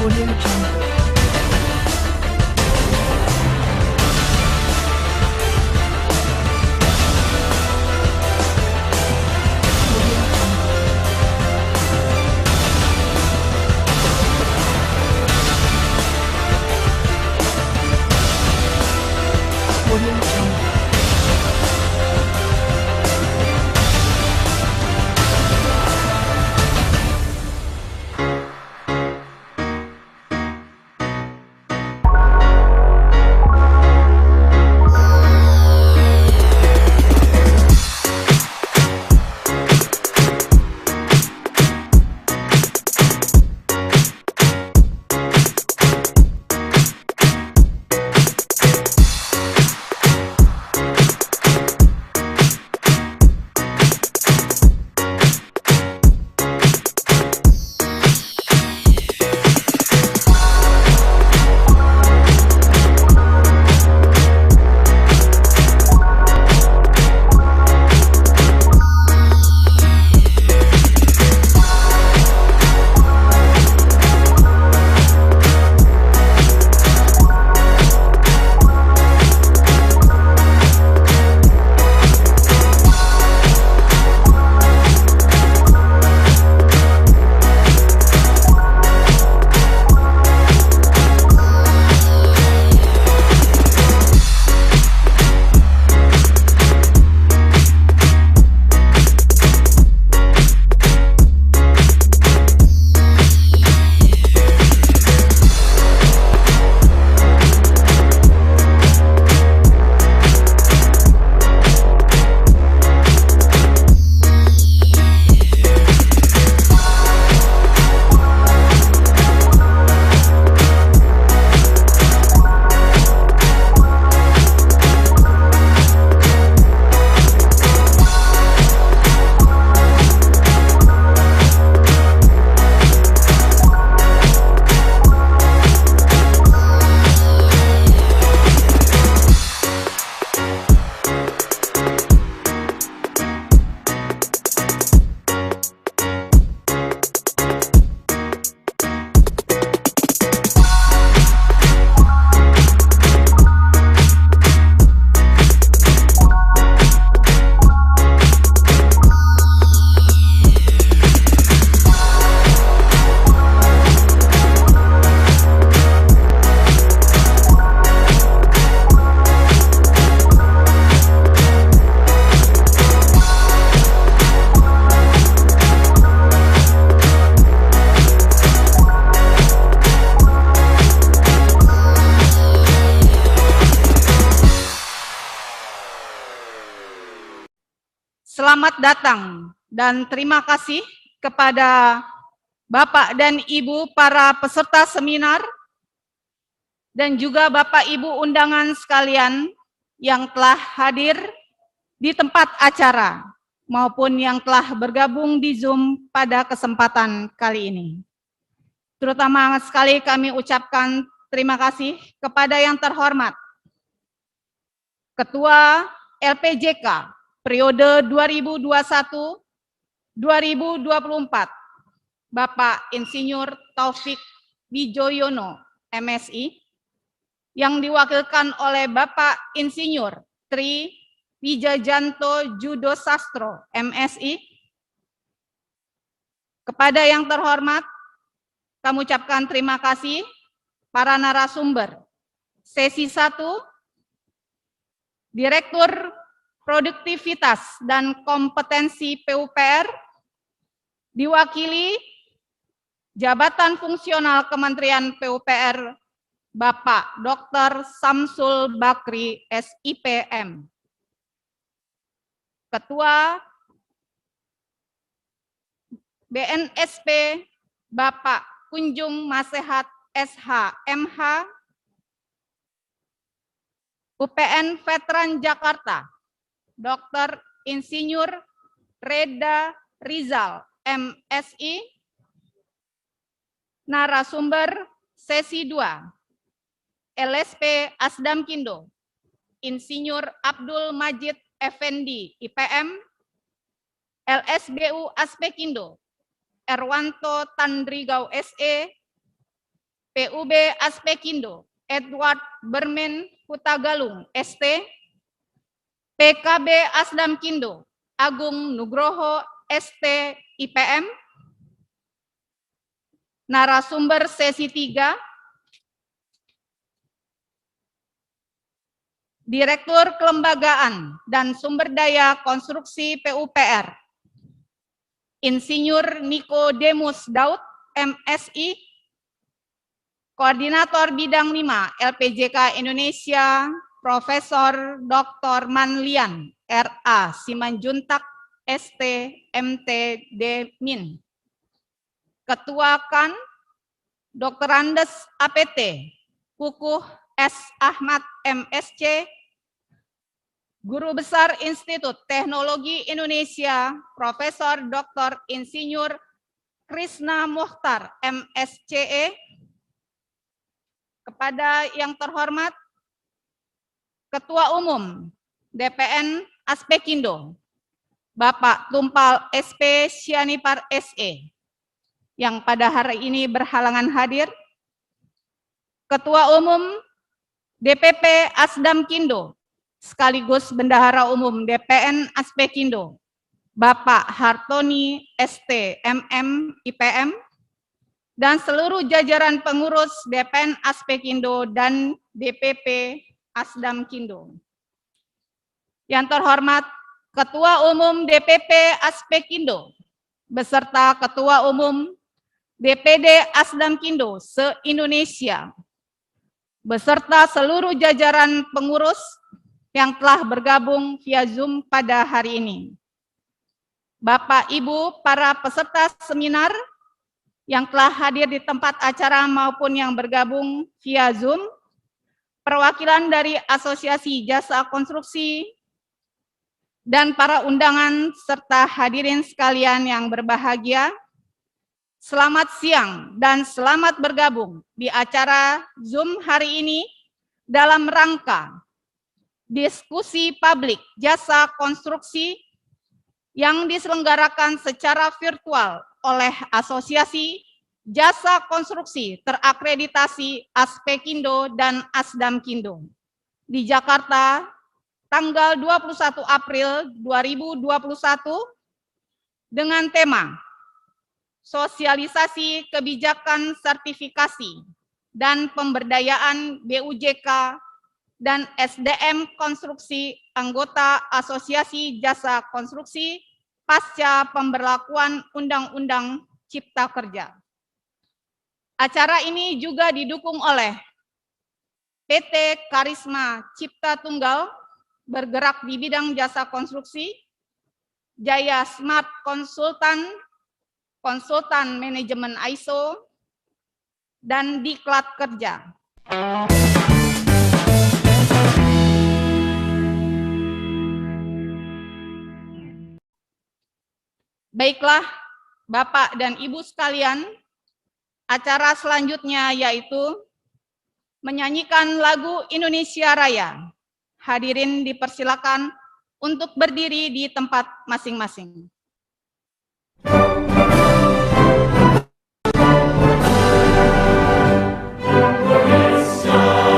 Audio Jungle. Audio Jungle. Selamat datang dan terima kasih kepada Bapak dan Ibu para peserta seminar dan juga Bapak Ibu undangan sekalian yang telah hadir di tempat acara maupun yang telah bergabung di Zoom pada kesempatan kali ini. Terutama sekali kami ucapkan terima kasih kepada yang terhormat Ketua LPJK periode 2021-2024, Bapak Insinyur Taufik Wijoyono, MSI, yang diwakilkan oleh Bapak Insinyur Tri Wijajanto Judo Sastro, MSI. Kepada yang terhormat, kami ucapkan terima kasih para narasumber. Sesi 1, Direktur Produktivitas dan Kompetensi PUPR, diwakili Jabatan Fungsional Kementerian PUPR, Bapak Dr. Samsul Bakri, SIPM. Ketua BNSP, Bapak Kunjung Masehat, SH, MH, UPN Veteran Jakarta, Dr. Insinyur Reda Rizal, MSI. Narasumber sesi 2, LSP Asdamkindo, Insinyur Abdul Majid Effendi, IPM, LSBU Aspekindo, Erwanto Tandrigau SE, PUB Aspekindo, Edward Bermen Hutagalung, ST. PKB Asdamkindo, Agung Nugroho, ST, IPM. Narasumber sesi 3, Direktur Kelembagaan dan Sumber Daya Konstruksi PUPR, Insinyur Nikodemus Daud, MSI, Koordinator Bidang 5 LPJK Indonesia, Profesor Dr. Manlian, RA Simanjuntak, ST, MT, Min. Ketua KAN, Dr. Andes APT, Kukuh S. Ahmad, MSC, Guru Besar Institut Teknologi Indonesia, Profesor Dr. Insinyur Krisna Mukhtar, MSCE. Kepada yang terhormat Ketua Umum DPN Aspekindo, Bapak Tumpal SP Sianipar SE, yang pada hari ini berhalangan hadir. Ketua Umum DPP Asdamkindo, sekaligus Bendahara Umum DPN Aspekindo, Bapak Hartoni ST MM IPM, dan seluruh jajaran pengurus DPN Aspekindo dan DPP Asdamkindo. Yang terhormat Ketua Umum DPP Aspekindo, beserta Ketua Umum DPD Asdamkindo se-Indonesia, beserta seluruh jajaran pengurus yang telah bergabung via Zoom pada hari ini. Bapak, Ibu, para peserta seminar yang telah hadir di tempat acara maupun yang bergabung via Zoom, perwakilan dari Asosiasi Jasa Konstruksi, dan para undangan serta hadirin sekalian yang berbahagia, selamat siang dan selamat bergabung di acara Zoom hari ini dalam rangka diskusi publik jasa konstruksi yang diselenggarakan secara virtual oleh Asosiasi Jasa Konstruksi Terakreditasi Aspekindo dan Asdamkindo di Jakarta tanggal 21 April 2021 dengan tema Sosialisasi Kebijakan Sertifikasi dan Pemberdayaan BUJK dan SDM Konstruksi anggota Asosiasi Jasa Konstruksi pasca pemberlakuan Undang-Undang Cipta Kerja. Acara ini juga didukung oleh PT Karisma Cipta Tunggal bergerak di bidang jasa konstruksi, Jaya Smart Konsultan, Konsultan Manajemen ISO, dan Diklat Kerja. Baiklah, Bapak dan Ibu sekalian, acara selanjutnya yaitu menyanyikan lagu Indonesia Raya. Hadirin dipersilakan untuk berdiri di tempat masing-masing. Bangsa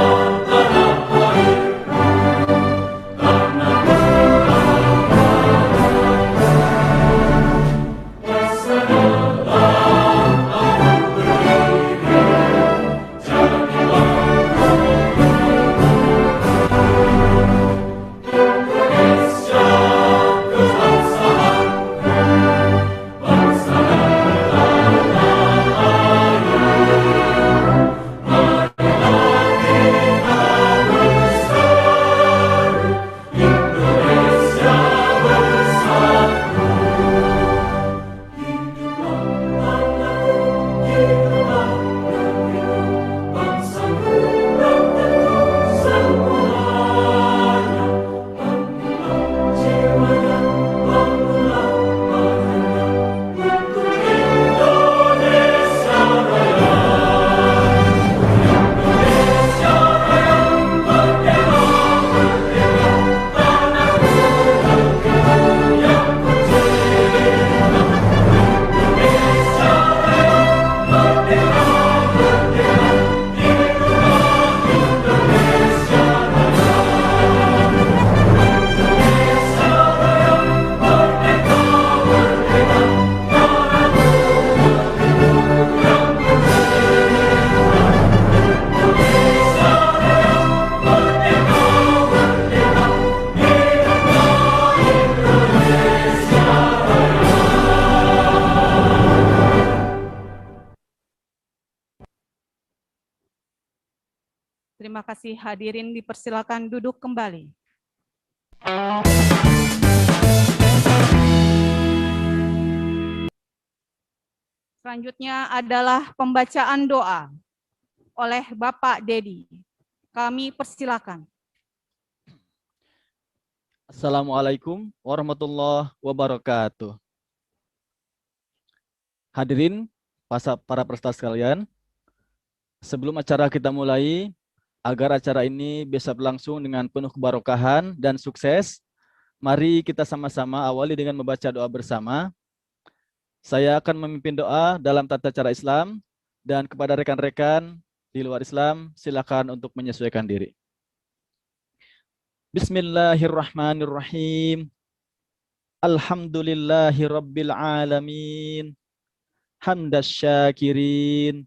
Terima kasih hadirin, dipersilakan duduk kembali. Selanjutnya adalah pembacaan doa oleh Bapak Dedi. Kami persilakan. Assalamualaikum warahmatullahi wabarakatuh. Hadirin, para peserta sekalian, sebelum acara kita mulai, agar acara ini bisa berlangsung dengan penuh kebarokahan dan sukses, mari kita sama-sama awali dengan membaca doa bersama. Saya akan memimpin doa dalam tata cara Islam, dan kepada rekan-rekan di luar Islam, silakan untuk menyesuaikan diri. Bismillahirrahmanirrahim. Alhamdulillahi rabbil alamin. Hamdas syakirin.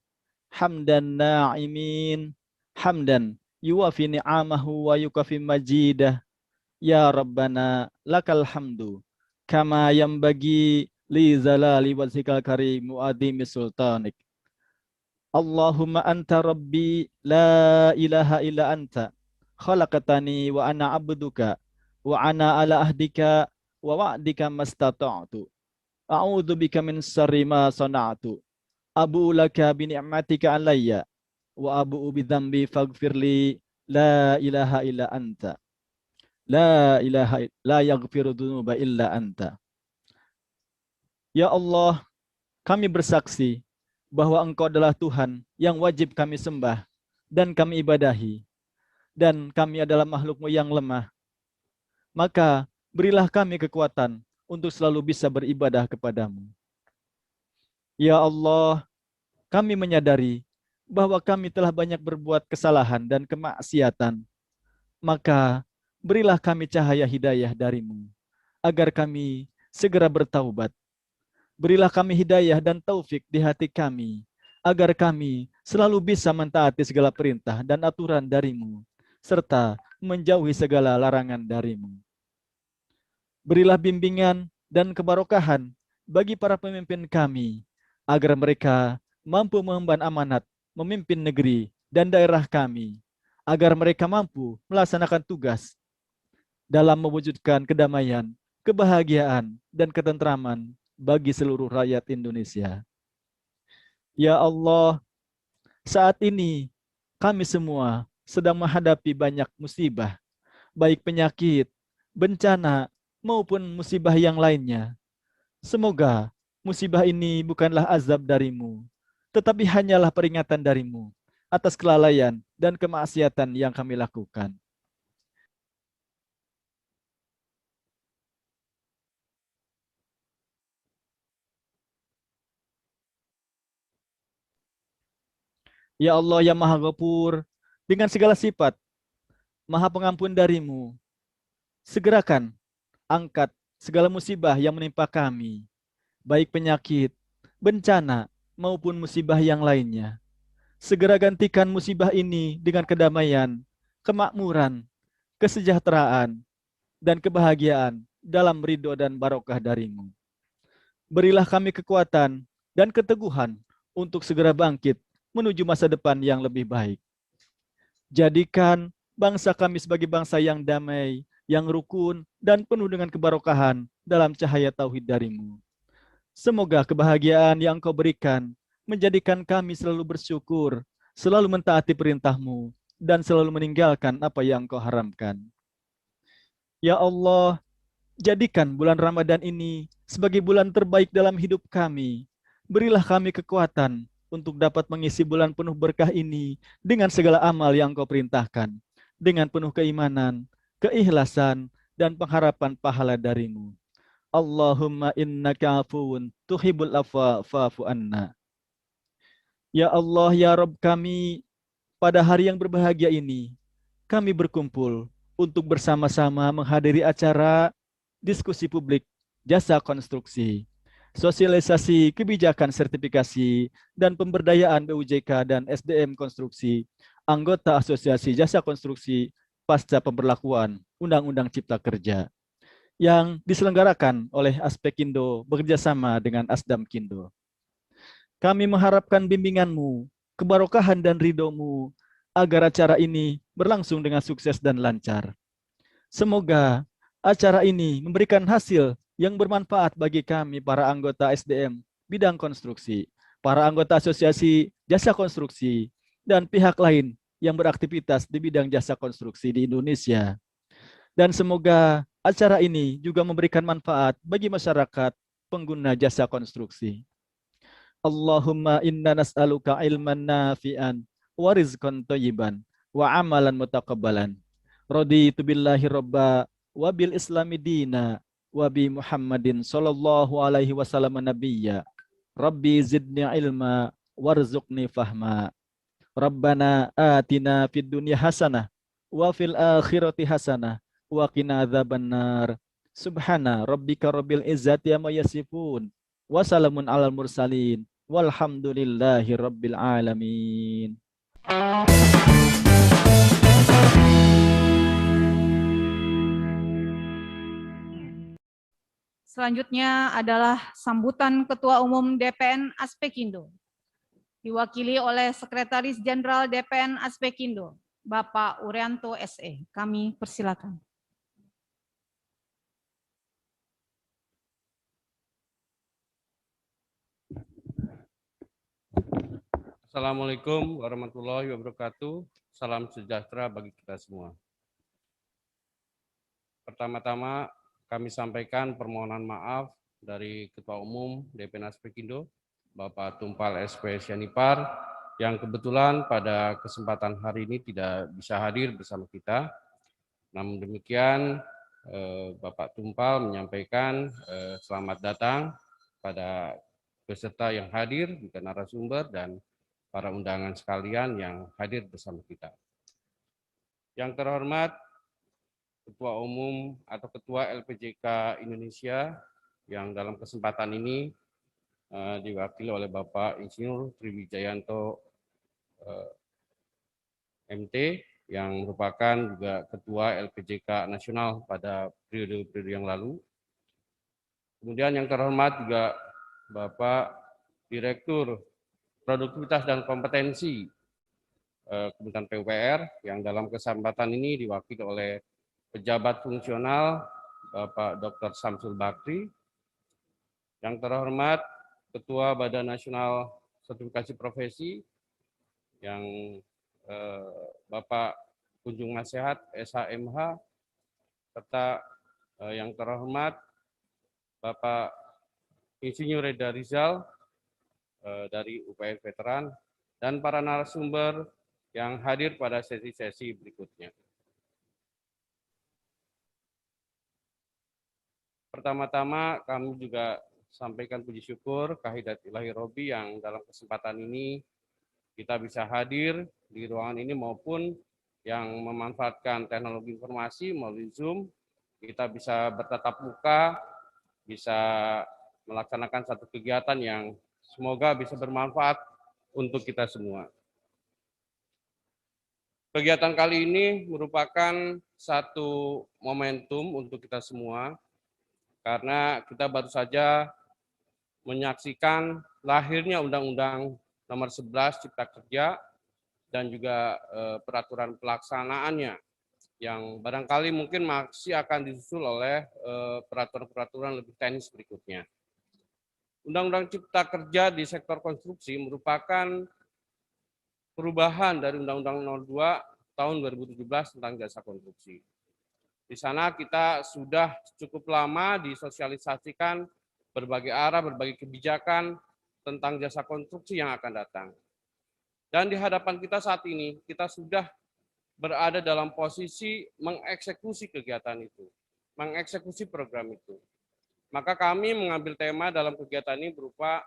Hamdan na'imin. Hamdan yuwafi ni'amahu wa yukafi majidah. Ya Rabbana lakal hamdu. Kama yambagi li zalali wazhikal karim mu'adimi sultanik. Allahumma anta rabbi la ilaha illa anta. Khalaqatani wa ana abduka wa ana ala ahdika wa wa'dika mastata'tu. A'udzu bika min syarri ma sana'tu. Abu'u laka bi ni'matika alayya wa abu'u bi dzambi faghfirli. La ilaha illa anta. La yaghfiru dzunuba illa anta. Ya Allah, kami bersaksi bahwa Engkau adalah Tuhan yang wajib kami sembah dan kami ibadahi, dan kami adalah makhluk-Mu yang lemah. Maka berilah kami kekuatan untuk selalu bisa beribadah kepadamu. Ya Allah, kami menyadari bahwa kami telah banyak berbuat kesalahan dan kemaksiatan. Maka berilah kami cahaya hidayah darimu, agar kami segera bertaubat. Berilah kami hidayah dan taufik di hati kami, agar kami selalu bisa mentaati segala perintah dan aturan darimu, serta menjauhi segala larangan darimu. Berilah bimbingan dan kebarokahan bagi para pemimpin kami, agar mereka mampu mengemban amanat memimpin negeri dan daerah kami, agar mereka mampu melaksanakan tugas dalam mewujudkan kedamaian, kebahagiaan, dan ketentraman bagi seluruh rakyat Indonesia. Ya Allah, saat ini kami semua sedang menghadapi banyak musibah, baik penyakit, bencana, maupun musibah yang lainnya. Semoga musibah ini bukanlah azab darimu, tetapi hanyalah peringatan darimu atas kelalaian dan kemaksiatan yang kami lakukan. Ya Allah yang Maha Ghafur, dengan segala sifat, Maha Pengampun darimu, segerakan angkat segala musibah yang menimpa kami, baik penyakit, bencana, maupun musibah yang lainnya. Segera gantikan musibah ini dengan kedamaian, kemakmuran, kesejahteraan, dan kebahagiaan dalam ridho dan barokah darimu. Berilah kami kekuatan dan keteguhan untuk segera bangkit menuju masa depan yang lebih baik. Jadikan bangsa kami sebagai bangsa yang damai, yang rukun, dan penuh dengan kebarokahan dalam cahaya tauhid darimu. Semoga kebahagiaan yang Engkau berikan menjadikan kami selalu bersyukur, selalu mentaati perintah-Mu, dan selalu meninggalkan apa yang Engkau haramkan. Ya Allah, jadikan bulan Ramadan ini sebagai bulan terbaik dalam hidup kami. Berilah kami kekuatan untuk dapat mengisi bulan penuh berkah ini dengan segala amal yang Engkau perintahkan, dengan penuh keimanan, keikhlasan, dan pengharapan pahala darimu. Allahumma innaka afuwun tuhibbul afwa fa'fu anna. Ya Allah, ya Rabb kami, pada hari yang berbahagia ini, kami berkumpul untuk bersama-sama menghadiri acara diskusi publik jasa konstruksi, sosialisasi kebijakan sertifikasi, dan pemberdayaan BUJK dan SDM konstruksi, anggota Asosiasi Jasa Konstruksi pasca pemberlakuan Undang-Undang Cipta Kerja, yang diselenggarakan oleh Aspekindo bekerjasama dengan Asdamkindo. Kami mengharapkan bimbingan-Mu, kebarokahan dan ridho-Mu, agar acara ini berlangsung dengan sukses dan lancar. Semoga acara ini memberikan hasil yang bermanfaat bagi kami para anggota SDM bidang konstruksi, para anggota asosiasi jasa konstruksi, dan pihak lain yang beraktivitas di bidang jasa konstruksi di Indonesia. Dan semoga acara ini juga memberikan manfaat bagi masyarakat pengguna jasa konstruksi. Allahumma inna nas'aluka ilman nafi'an wa rizqan thayyiban wa amalan mutaqabbalan. Raditu billahi robba wa bil islami dina wa bi Muhammadin sallallahu alaihi wasallam nabiyya. Rabbi zidni ilma warzuqni fahma. Rabbana atina fid dunya hasanah wa fil akhirati hasanah wa qina adzabannar. Subhana rabbika rabbil izzati amma yasifun. Wassalamun alal mursalin. Walhamdulillahi rabbil alamin. Selanjutnya adalah sambutan Ketua Umum DPN Aspekindo, diwakili oleh Sekretaris Jenderal DPN Aspekindo, Bapak Urianto SE. Kami persilakan. Assalamualaikum warahmatullahi wabarakatuh. Salam sejahtera bagi kita semua. Pertama-tama kami sampaikan permohonan maaf dari Ketua Umum DPN Aspekindo, Bapak Tumpal SP Syanipar, yang kebetulan pada kesempatan hari ini tidak bisa hadir bersama kita. Namun demikian, Bapak Tumpal menyampaikan selamat datang pada peserta yang hadir, juga narasumber, dan para undangan sekalian yang hadir bersama kita. Yang terhormat Ketua Umum atau Ketua LPJK Indonesia yang dalam kesempatan ini diwakili oleh Bapak Insinyur Triwijayanto MT yang merupakan juga Ketua LPJK Nasional pada periode-periode yang lalu. Kemudian yang terhormat juga Bapak Direktur Produktivitas dan Kompetensi Kementerian PUPR yang dalam kesempatan ini diwakili oleh pejabat fungsional Bapak Dr. Samsul Bakri, yang terhormat Ketua Badan Nasional Sertifikasi Profesi yang Bapak Kunjung Nasihat SHMH, serta yang terhormat Bapak Insinyur Reda Rizal dari UPN Veteran, dan para narasumber yang hadir pada sesi-sesi berikutnya. Pertama-tama kami juga sampaikan puji syukur kehadirat Ilahi Robbi yang dalam kesempatan ini kita bisa hadir di ruangan ini maupun yang memanfaatkan teknologi informasi melalui Zoom, kita bisa bertatap muka, bisa melaksanakan satu kegiatan yang semoga bisa bermanfaat untuk kita semua. Kegiatan kali ini merupakan satu momentum untuk kita semua, karena kita baru saja menyaksikan lahirnya Undang-Undang Nomor 11 Cipta Kerja dan juga peraturan pelaksanaannya yang barangkali mungkin masih akan disusul oleh peraturan-peraturan lebih teknis berikutnya. Undang-Undang Cipta Kerja di sektor konstruksi merupakan perubahan dari Undang-Undang Nomor 2 tahun 2017 tentang jasa konstruksi. Di sana kita sudah cukup lama disosialisasikan berbagai arah, berbagai kebijakan tentang jasa konstruksi yang akan datang. Dan di hadapan kita saat ini, kita sudah berada dalam posisi mengeksekusi kegiatan itu, mengeksekusi program itu. Maka kami mengambil tema dalam kegiatan ini berupa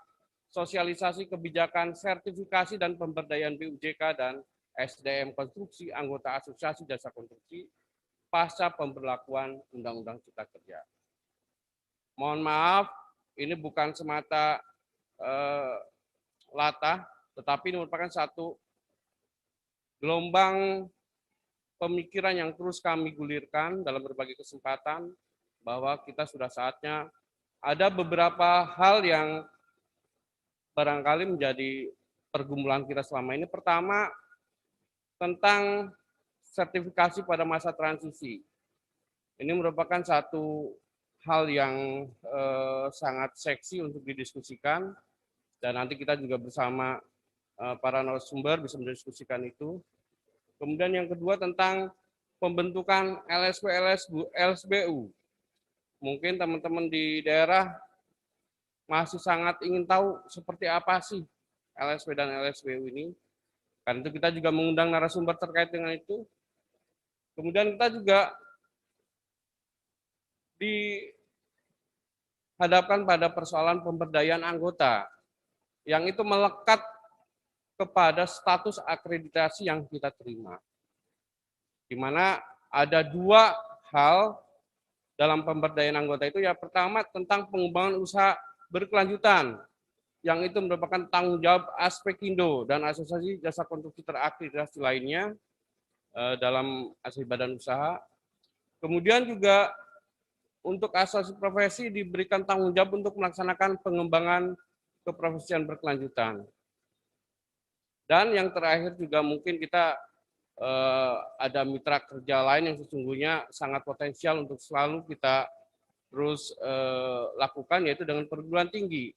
sosialisasi kebijakan sertifikasi dan pemberdayaan BUJK dan SDM konstruksi anggota Asosiasi Jasa Konstruksi pasca pemberlakuan Undang-Undang Cipta Kerja. Mohon maaf, ini bukan semata latah, tetapi ini merupakan satu gelombang pemikiran yang terus kami gulirkan dalam berbagai kesempatan, bahwa kita sudah saatnya ada beberapa hal yang barangkali menjadi pergumulan kita selama ini. Pertama, tentang sertifikasi pada masa transisi. Ini merupakan satu hal yang sangat seksi untuk didiskusikan, dan nanti kita juga bersama para narasumber bisa mendiskusikan itu. Kemudian yang kedua tentang pembentukan LSP LSBU. Mungkin teman-teman di daerah masih sangat ingin tahu seperti apa sih LSP dan LSBU ini. Karena itu kita juga mengundang narasumber terkait dengan itu. Kemudian kita juga dihadapkan pada persoalan pemberdayaan anggota yang itu melekat kepada status akreditasi yang kita terima. Di mana ada dua hal dalam pemberdayaan anggota itu. Ya, pertama tentang pengembangan usaha berkelanjutan, yang itu merupakan tanggung jawab Aspekindo dan Asosiasi Jasa Konstruksi Terakreditasi lainnya dalam asosiasi badan usaha. Kemudian juga untuk asosiasi profesi diberikan tanggung jawab untuk melaksanakan pengembangan keprofesian berkelanjutan. Dan yang terakhir juga mungkin kita ada mitra kerja lain yang sesungguhnya sangat potensial untuk selalu kita terus lakukan, yaitu dengan perguruan tinggi.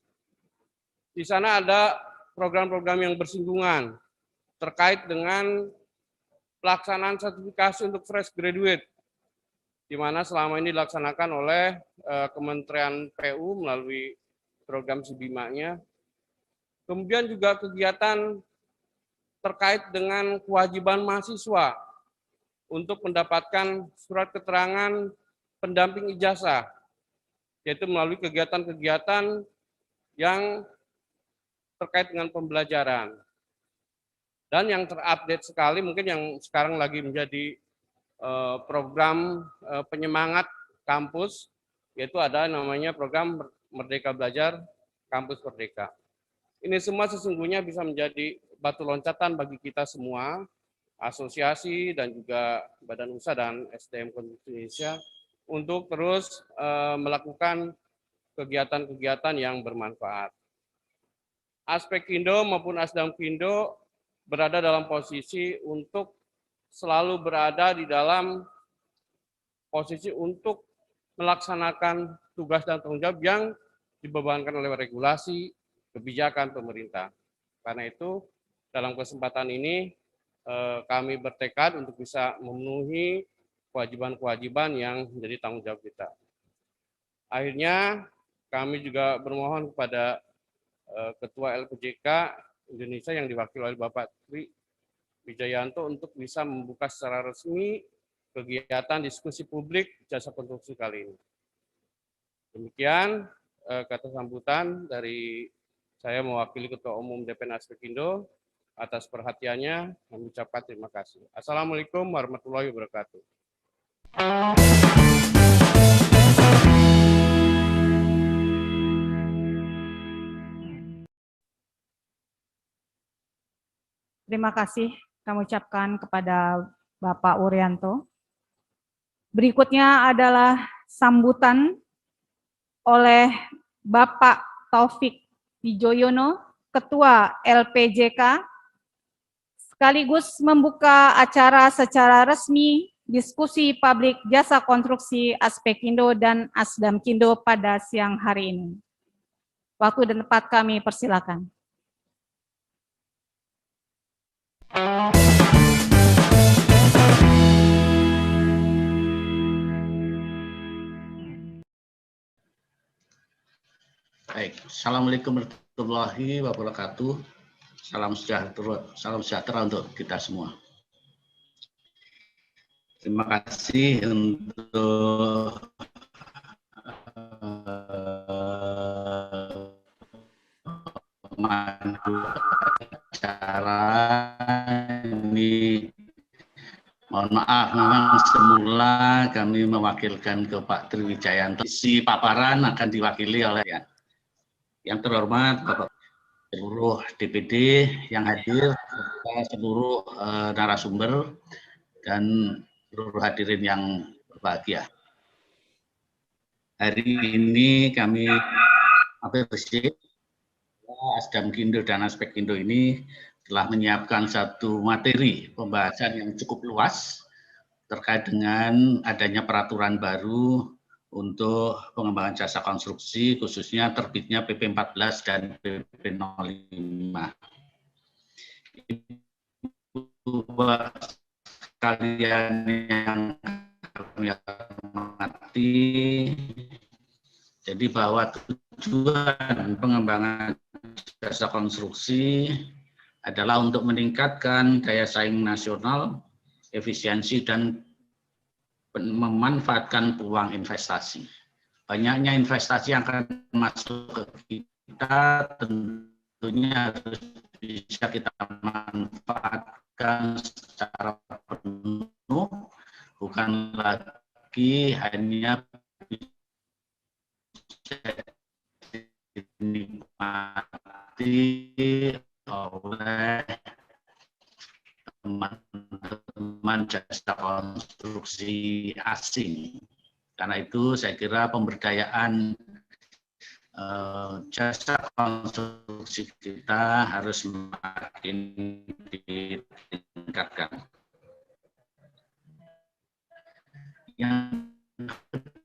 Di sana ada program-program yang bersinggungan terkait dengan pelaksanaan sertifikasi untuk fresh graduate, di mana selama ini dilaksanakan oleh Kementerian PU melalui program Sibima-nya. Kemudian juga kegiatan terkait dengan kewajiban mahasiswa untuk mendapatkan surat keterangan pendamping ijazah, yaitu melalui kegiatan-kegiatan yang terkait dengan pembelajaran. Dan yang terupdate sekali mungkin yang sekarang lagi menjadi program penyemangat kampus, yaitu ada namanya program Merdeka Belajar Kampus Merdeka. Ini semua sesungguhnya bisa menjadi batu loncatan bagi kita semua, asosiasi dan juga badan usaha dan SDM Konstruksi Indonesia, untuk terus melakukan kegiatan-kegiatan yang bermanfaat. Aspekindo maupun Asdamkindo berada dalam posisi untuk selalu berada di dalam posisi untuk melaksanakan tugas dan tanggung jawab yang dibebankan oleh regulasi, kebijakan pemerintah. Karena itu, dalam kesempatan ini kami bertekad untuk bisa memenuhi kewajiban-kewajiban yang menjadi tanggung jawab kita. Akhirnya, kami juga bermohon kepada Ketua LPJK Indonesia yang diwakili oleh Bapak Tri Wijayanto untuk bisa membuka secara resmi kegiatan diskusi publik jasa konstruksi kali ini. Demikian kata sambutan dari saya mewakili Ketua Umum DPN Aspekindo. Atas perhatiannya, kami ucapkan terima kasih. Assalamualaikum warahmatullahi wabarakatuh. Terima kasih kami ucapkan kepada Bapak Wuryanto. Berikutnya adalah sambutan oleh Bapak Taufik Wijoyono, Ketua LPJK, sekaligus membuka acara secara resmi diskusi publik jasa konstruksi Aspekindo dan Asdamkindo pada siang hari ini. Waktu dan tempat kami persilakan. Baik, Assalamualaikum warahmatullahi wabarakatuh. Salam sejahtera untuk kita semua. Terima kasih untuk pemandu acara ini. Mohon maaf, memang semula kami mewakilkan ke Pak Tri Wijayanto. Si paparan akan diwakili oleh yang terhormat Bapak seluruh DPD yang hadir, seluruh narasumber, dan seluruh hadirin yang berbahagia. Hari ini kami apresiasi Asdamkindo dan Aspekindo ini telah menyiapkan satu materi pembahasan yang cukup luas terkait dengan adanya peraturan baru untuk pengembangan jasa konstruksi, khususnya terbitnya PP 14 dan PP 05. Ibu sekalian yang kami hormati, jadi bahwa tujuan pengembangan jasa konstruksi adalah untuk meningkatkan daya saing nasional, efisiensi, dan memanfaatkan peluang investasi. Banyaknya investasi yang akan masuk ke kita tentunya harus bisa kita manfaatkan secara penuh, bukan lagi hanya bisa dinikmati oleh teman-teman jasa konstruksi asing. Karena itu saya kira pemberdayaan jasa konstruksi kita harus semakin ditingkatkan. Yang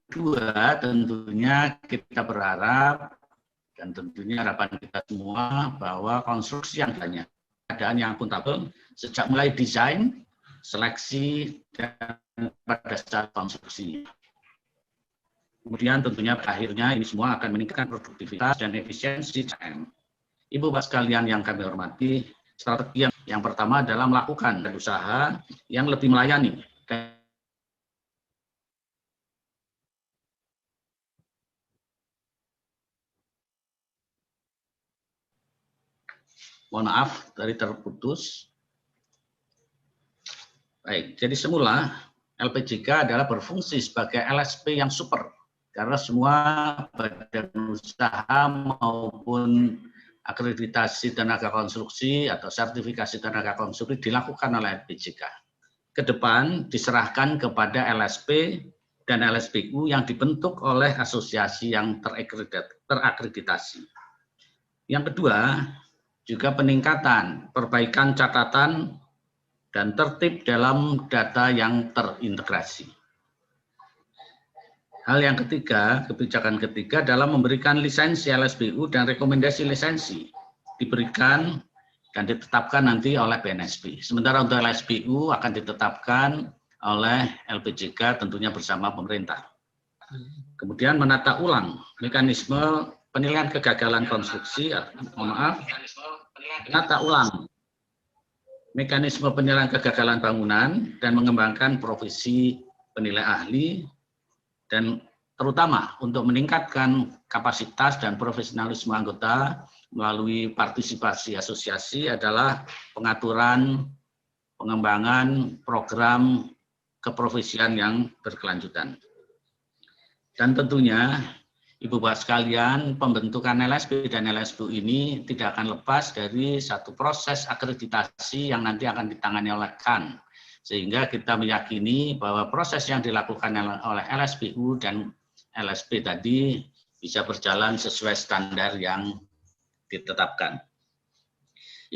kedua, tentunya kita berharap dan tentunya harapan kita semua bahwa konstruksi yang banyak, keadaan yang akuntabel sejak mulai desain, seleksi, dan pada saat konstruksi. Kemudian tentunya akhirnya ini semua akan meningkatkan produktivitas dan efisiensi CM. Ibu Bapak sekalian yang kami hormati, strategi yang pertama adalah melakukan usaha yang lebih melayani. Mohon maaf, tadi terputus. Baik, jadi semula LPJK adalah berfungsi sebagai LSP yang super, karena semua badan usaha maupun akreditasi tenaga konstruksi atau sertifikasi tenaga konstruksi dilakukan oleh LPJK. Ke depan diserahkan kepada LSP dan LSPU yang dibentuk oleh asosiasi yang terakreditasi. Yang kedua, juga peningkatan, perbaikan catatan, dan tertib dalam data yang terintegrasi. Hal yang ketiga, kebijakan ketiga dalam memberikan lisensi LSPU dan rekomendasi lisensi diberikan dan ditetapkan nanti oleh BNSP. Sementara untuk LSPU akan ditetapkan oleh LPJK tentunya bersama pemerintah. Kemudian menata ulang mekanisme penilaian kegagalan konstruksi, menata ulang mekanisme penilaian kegagalan bangunan dan mengembangkan profesi penilai ahli, dan terutama untuk meningkatkan kapasitas dan profesionalisme anggota melalui partisipasi asosiasi adalah pengaturan pengembangan program keprofesian yang berkelanjutan. Dan tentunya Ibu Bapak sekalian, pembentukan LSP dan LSPU ini tidak akan lepas dari satu proses akreditasi yang nanti akan ditangani oleh KAN. Sehingga kita meyakini bahwa proses yang dilakukan oleh LSPU dan LSP tadi bisa berjalan sesuai standar yang ditetapkan.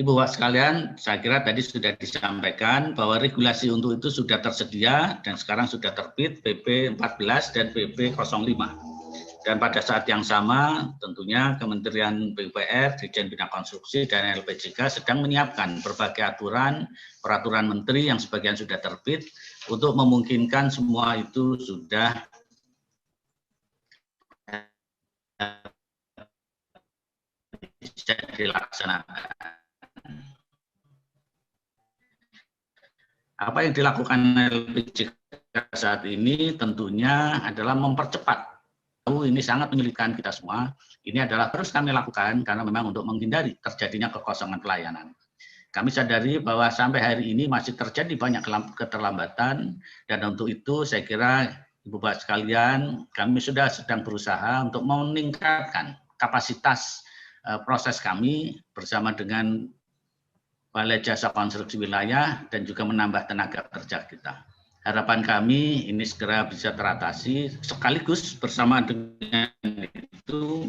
Ibu Bapak sekalian, saya kira tadi sudah disampaikan bahwa regulasi untuk itu sudah tersedia dan sekarang sudah terbit PP 14 dan PP 05. Dan pada saat yang sama, tentunya Kementerian PUPR, Dirjen Bina Konstruksi, dan LPJK sedang menyiapkan berbagai aturan, peraturan menteri yang sebagian sudah terbit, untuk memungkinkan semua itu sudah bisa dilaksanakan. Apa yang dilakukan LPJK saat ini tentunya adalah mempercepat. Ini sangat menyulitkan kita semua. Ini adalah terus kami lakukan karena memang untuk menghindari terjadinya kekosongan pelayanan. Kami sadari bahwa sampai hari ini masih terjadi banyak keterlambatan, dan untuk itu saya kira Ibu Bapak sekalian, kami sudah sedang berusaha untuk meningkatkan kapasitas proses kami bersama dengan Balai Jasa Konstruksi Wilayah dan juga menambah tenaga kerja kita. Harapan kami ini segera bisa teratasi, sekaligus bersama dengan itu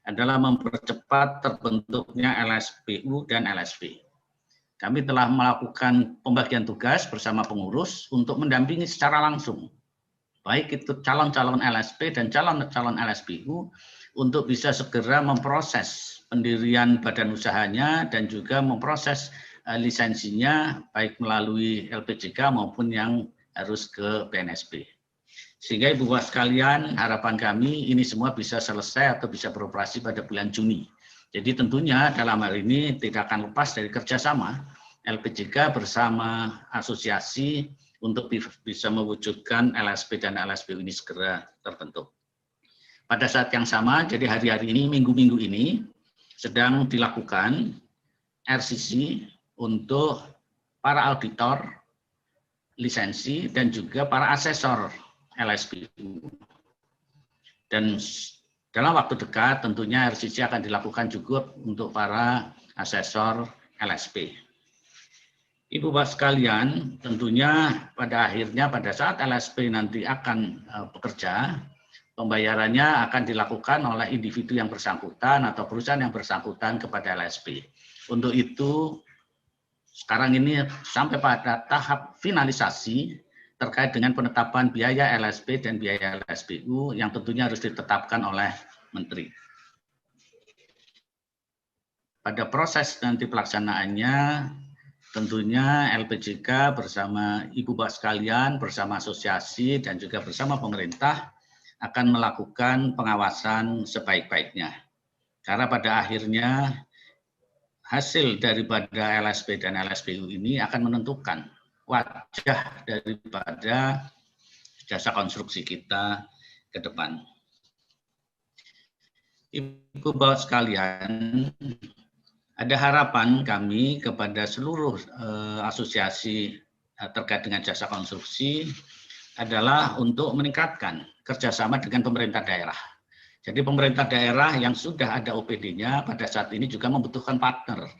adalah mempercepat terbentuknya LSPU dan LSP. kami telah melakukan pembagian tugas bersama pengurus untuk mendampingi secara langsung, baik itu calon-calon LSP dan calon-calon LSPU, untuk bisa segera memproses pendirian badan usahanya dan juga memproses lisensinya, baik melalui LPJK maupun yang harus ke BNSP. Sehingga Ibu Bapak sekalian, harapan kami ini semua bisa selesai atau bisa beroperasi pada bulan Juni. Jadi tentunya dalam hal ini tidak akan lepas dari kerjasama LPJK bersama asosiasi untuk bisa mewujudkan LSP dan LSPU ini segera terbentuk. Pada saat yang sama, jadi hari-hari ini, minggu-minggu ini, sedang dilakukan RCC untuk para auditor, lisensi, dan juga para asesor LSPU. Dan dalam waktu dekat tentunya RCC akan dilakukan juga untuk para asesor LSP. Ibu Bapak sekalian, tentunya pada akhirnya pada saat LSP nanti akan bekerja, pembayarannya akan dilakukan oleh individu yang bersangkutan atau perusahaan yang bersangkutan kepada LSP. Untuk itu, sekarang ini sampai pada tahap finalisasi terkait dengan penetapan biaya LSP dan biaya LSPU yang tentunya harus ditetapkan oleh Menteri. Pada proses nanti pelaksanaannya, tentunya LPJK bersama Ibu Bapak sekalian, bersama asosiasi dan juga bersama pemerintah akan melakukan pengawasan sebaik-baiknya. Karena pada akhirnya hasil daripada LSP dan LSPU ini akan menentukan wajah daripada jasa konstruksi kita ke depan. Ibu Bapak sekalian, ada harapan kami kepada seluruh asosiasi terkait dengan jasa konstruksi adalah untuk meningkatkan kerjasama dengan pemerintah daerah. Jadi pemerintah daerah yang sudah ada OPD-nya pada saat ini juga membutuhkan partner.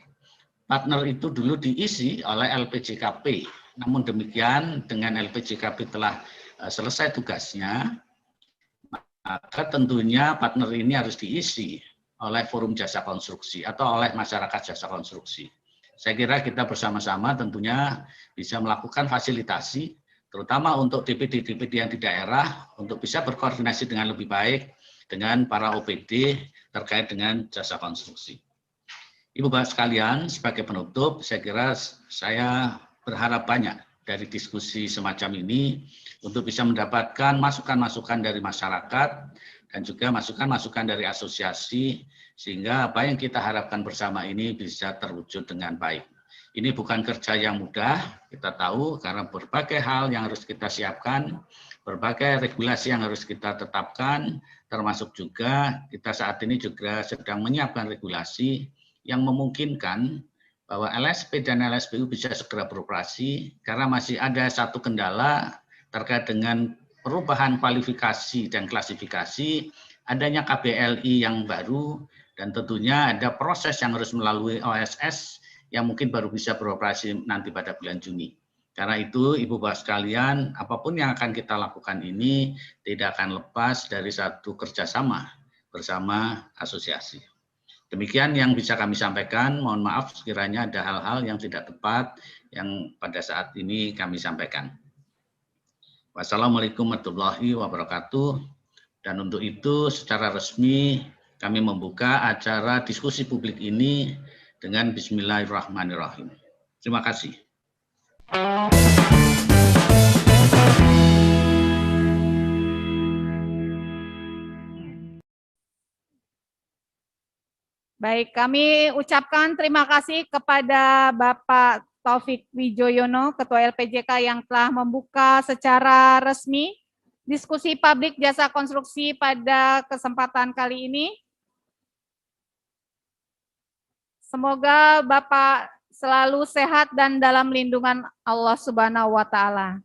Partner itu dulu diisi oleh LPJKP. Namun demikian dengan LPJKP telah selesai tugasnya, maka tentunya partner ini harus diisi oleh forum jasa konstruksi atau oleh masyarakat jasa konstruksi. Saya kira kita bersama-sama tentunya bisa melakukan fasilitasi, terutama untuk DPD-DPD yang di daerah, untuk bisa berkoordinasi dengan lebih baik dengan para OPD terkait dengan jasa konstruksi. Ibu Bapak sekalian, sebagai penutup, saya kira saya berharap banyak dari diskusi semacam ini untuk bisa mendapatkan masukan-masukan dari masyarakat dan juga masukan-masukan dari asosiasi, sehingga apa yang kita harapkan bersama ini bisa terwujud dengan baik. Ini bukan kerja yang mudah, kita tahu, karena berbagai hal yang harus kita siapkan, berbagai regulasi yang harus kita tetapkan, termasuk juga kita saat ini juga sedang menyiapkan regulasi yang memungkinkan bahwa LSP dan LSPU bisa segera beroperasi, karena masih ada satu kendala terkait dengan perubahan kualifikasi dan klasifikasi, adanya KBLI yang baru, dan tentunya ada proses yang harus melalui OSS yang mungkin baru bisa beroperasi nanti pada bulan Juni. Karena itu, Ibu Bapak sekalian, apapun yang akan kita lakukan ini tidak akan lepas dari satu kerjasama bersama asosiasi. Demikian yang bisa kami sampaikan. Mohon maaf sekiranya ada hal-hal yang tidak tepat yang pada saat ini kami sampaikan. Wassalamualaikum warahmatullahi wabarakatuh. Dan untuk itu secara resmi kami membuka acara diskusi publik ini dengan Bismillahirrahmanirrahim. Terima kasih. Baik, kami ucapkan terima kasih kepada Bapak Taufik Wijoyono, Ketua LPJK yang telah membuka secara resmi diskusi publik jasa konstruksi pada kesempatan kali ini. Semoga Bapak selalu sehat dan dalam lindungan Allah Subhanahu wa Ta'ala.